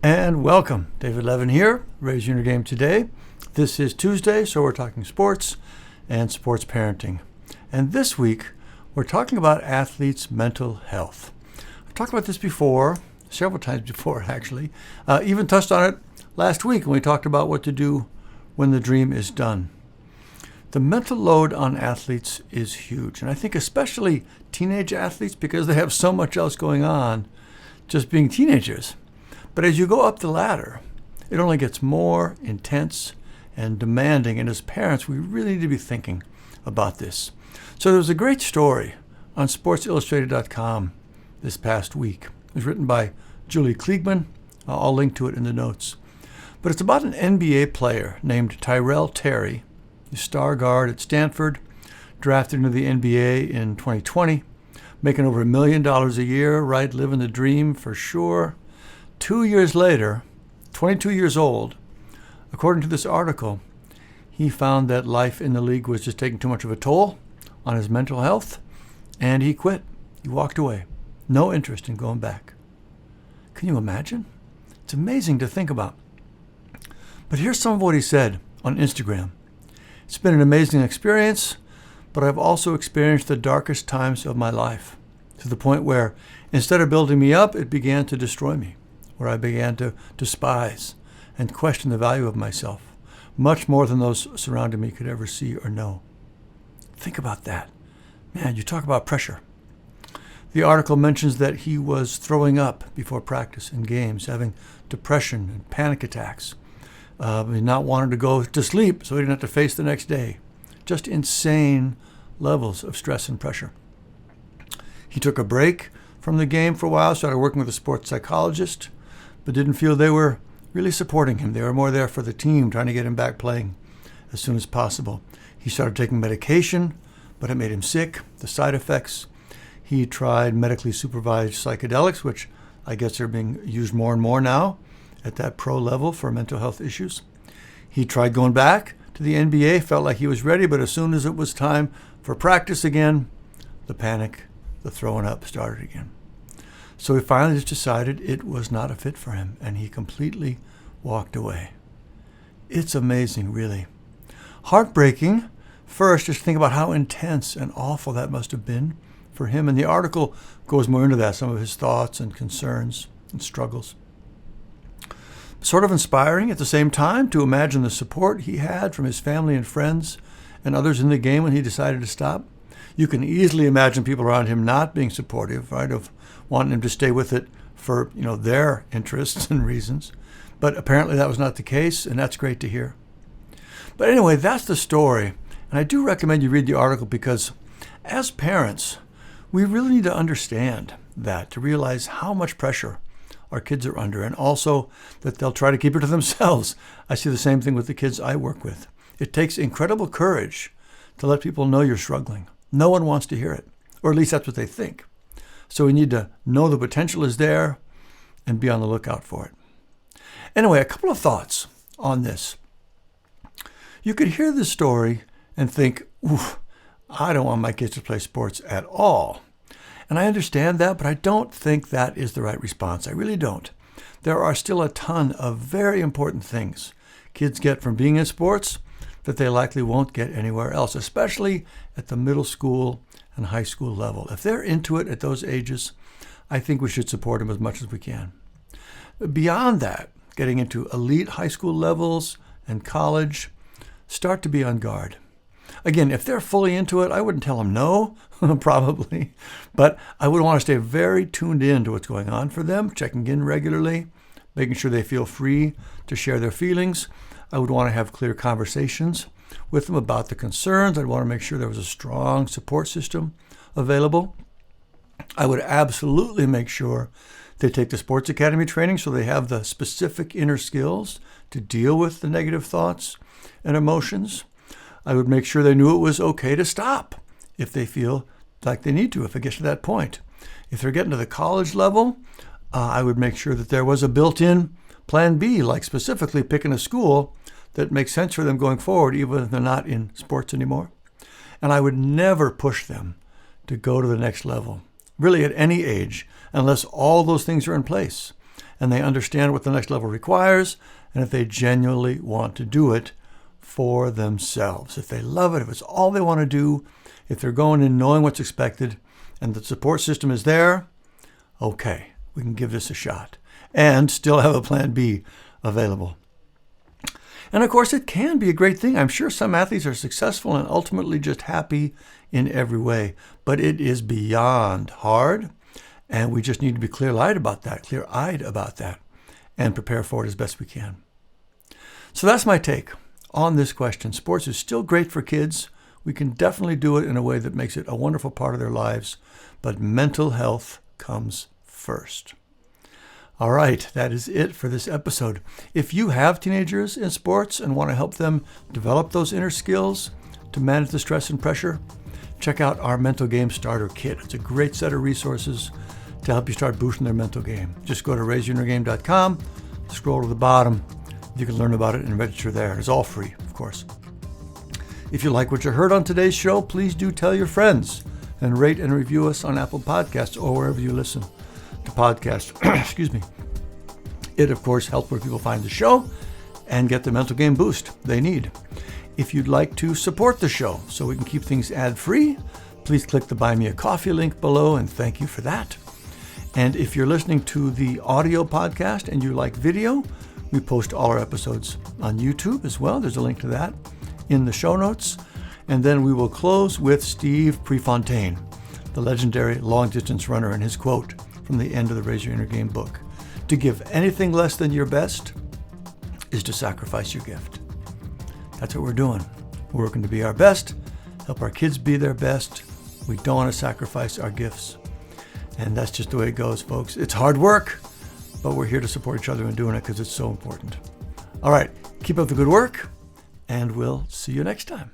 And welcome. David Levin here, Raising Your Game Today. This is Tuesday, so we're talking sports and sports parenting. And this week, we're talking about athletes' mental health. I've talked about this before, several times before actually. Even touched on it last week when we talked about what to do when the dream is done. The mental load on athletes is huge, and I think especially teenage athletes because they have so much else going on just being teenagers. But as you go up the ladder, it only gets more intense and demanding. And as parents, we really need to be thinking about this. So there was a great story on SportsIllustrated.com this past week. It was written by Julie Kliegman. I'll link to it in the notes. But it's about an NBA player named Tyrell Terry, a star guard at Stanford, drafted into the NBA in 2020, making over $1 million a year, right? Living the dream for sure. 2 years later, 22 years old, according to this article, he found that life in the league was just taking too much of a toll on his mental health, and he quit. He walked away. No interest in going back. Can you imagine? It's amazing to think about. But here's some of what he said on Instagram. It's been an amazing experience, but I've also experienced the darkest times of my life, to the point where instead of building me up, it began to destroy me, where I began to despise and question the value of myself, much more than those surrounding me could ever see or know. Think about that. Man, you talk about pressure. The article mentions that he was throwing up before practice and games, having depression and panic attacks, not wanting to go to sleep so he didn't have to face the next day. Just insane levels of stress and pressure. He took a break from the game for a while, started working with a sports psychologist, but didn't feel they were really supporting him. They were more there for the team, trying to get him back playing as soon as possible. He started taking medication, but it made him sick, the side effects. He tried medically supervised psychedelics, which I guess are being used more and more now at that pro level for mental health issues. He tried going back to the NBA, felt like he was ready, but as soon as it was time for practice again, the panic, the throwing up started again. So he finally just decided it was not a fit for him, and he completely walked away. It's amazing, really. Heartbreaking, first, just think about how intense and awful that must have been for him. And the article goes more into that, some of his thoughts and concerns and struggles. Sort of inspiring at the same time to imagine the support he had from his family and friends and others in the game when he decided to stop. You can easily imagine people around him not being supportive, right, of wanting him to stay with it for, their interests and reasons. But apparently that was not the case, and that's great to hear. But anyway, that's the story. And I do recommend you read the article because as parents, we really need to understand that, to realize how much pressure our kids are under, and also that they'll try to keep it to themselves. I see the same thing with the kids I work with. It takes incredible courage to let people know you're struggling. No one wants to hear it, or at least that's what they think. So we need to know the potential is there and be on the lookout for it. Anyway, a couple of thoughts on this. You could hear this story and think, oof, I don't want my kids to play sports at all. And I understand that, but I don't think that is the right response. I really don't. There are still a ton of very important things kids get from being in sports that they likely won't get anywhere else, especially at the middle school and high school level. If they're into it at those ages, I think we should support them as much as we can. Beyond that, getting into elite high school levels and college, start to be on guard. Again, if they're fully into it, I wouldn't tell them no, probably, but I would want to stay very tuned in to what's going on for them, checking in regularly, making sure they feel free to share their feelings. I would want to have clear conversations with them about the concerns. I'd want to make sure there was a strong support system available. I would absolutely make sure they take the sports academy training so they have the specific inner skills to deal with the negative thoughts and emotions. I would make sure they knew it was okay to stop if they feel like they need to, if it gets to that point. If they're getting to the college level, I would make sure that there was a built-in plan B, like specifically picking a school that makes sense for them going forward, even if they're not in sports anymore. And I would never push them to go to the next level, really at any age, unless all those things are in place. and they understand what the next level requires, and if they genuinely want to do it for themselves. If they love it, if it's all they want to do, if they're going in knowing what's expected, and the support system is there, okay, we can give this a shot and still have a plan B available. And of course, it can be a great thing. I'm sure some athletes are successful and ultimately just happy in every way, but it is beyond hard, and we just need to be clear-eyed about that, and prepare for it as best we can. So that's my take on this question. Sports is still great for kids. We can definitely do it in a way that makes it a wonderful part of their lives, but mental health comes first. All right, that is it for this episode. If you have teenagers in sports and want to help them develop those inner skills to manage the stress and pressure, check out our Mental Game Starter Kit. It's a great set of resources to help you start boosting their mental game. Just go to raiseyourinnergame.com, scroll to the bottom. You can learn about it and register there. It's all free, of course. If you like what you heard on today's show, please do tell your friends and rate and review us on Apple Podcasts or wherever you listen to podcasts. Excuse me. It, of course, helps where people find the show and get the mental game boost they need. If you'd like to support the show so we can keep things ad-free, please click the Buy Me a Coffee link below, and thank you for that. And if you're listening to the audio podcast and you like video, we post all our episodes on YouTube as well. There's a link to that in the show notes. And then we will close with Steve Prefontaine, the legendary long-distance runner, and his quote from the end of the Raise Your Inner Game book. To give anything less than your best is to sacrifice your gift. That's what we're doing. We're working to be our best, help our kids be their best. We don't want to sacrifice our gifts. And that's just the way it goes, folks. It's hard work, but we're here to support each other in doing it because it's so important. All right, keep up the good work, and we'll see you next time.